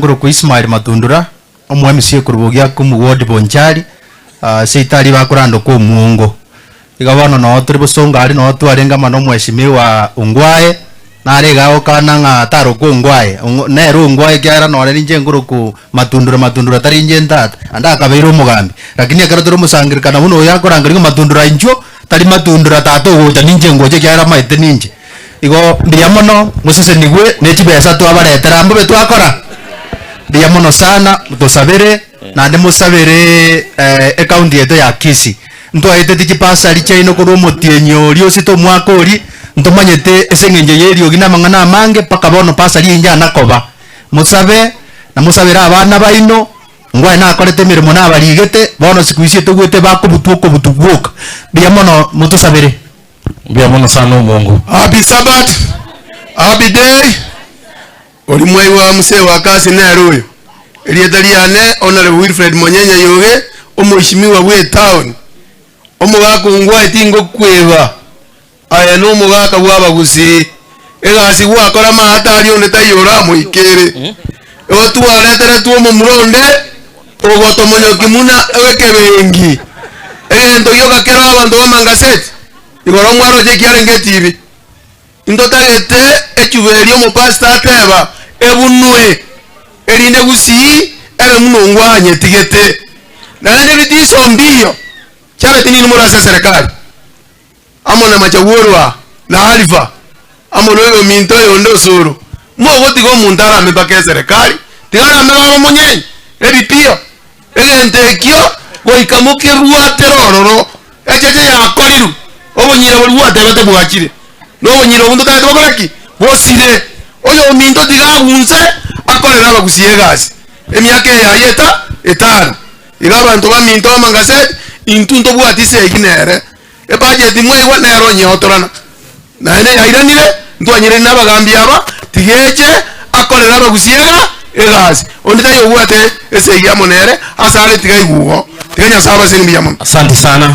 ngoro ku Ismail Matundura omwami sie kurubugia ku ward Bonchari seitari bakurando ku Mungo igabano no turi busongari no twarenga mano mweshimiwa Ungwae narega okana nga taro ku Ungwae nero Ungwae kyara no re nje ngoro ku Matundura tari nje ndata anda kabeiro umugambi lakini akara turi musangirikana buno yakorangirwa Matundura injo tari Matundura tato goja ninje ngoje kyara maite ninje igo ndiamono musese nigwe nekibesa twabaretera ambo betwakora ndiamono sana mutosabere na ndemusabere account yeto ya Kisi ntwaite tikipasa lichaino ko motienyo liosito mwako ri ntomanyete esengenje yerio gina mangana mange paka bono pasa linja nakoba musabe na musabera abana baino ngwa na akorete mirimo na abarigete bono sikuisie tugwete bakubutuka ndiamono mutosabere Biamono sana Mungu. Happy Sabbath. Happy day. Olimwe wa mse wa kasi na royo. Elietaliane Honorable Wilfred Monyenya yoge omuheshimiwa we town. Omugaka Ungwae tingo kweba. Aya no mugaka bwabagusi. Egasi gwakora mahatari one tayora muikere. Otu aletera tu omuronde ogoto monyoki muna ekebengi. Ento yoga kero abantu bamangaseti. Igoro mwaro je kyarenge TV indotagete ekyuberi omupasta ateba ebunwe erinde gusi ebe munongwanye tigete nande bitiso mbio cyane tinini murasa serikali amona machagurwa na alifa amona yo minto yondo suru mo goti go muntara me bake serikali tigara me baba monyenyi ebipio egente kyo go ikamuke ruwa terororo ejeje ya koriru obonyira boliwa tebate bwakire nobonyira omuntu tate bakolaki bosire oyo minto digahunze akorera abagusiye gasi emyaka ya yeta etano ira abantu baminto bamangasete intunto bwatise ikinere budget mwewa nero nyotorana nane yairanire ntwanyire nabagambi aba tigeje akorera abagusiye egasi ondita yo bwate ese yamonere asale tigaigugo tiganya saba sinimbiamo. Asante sana.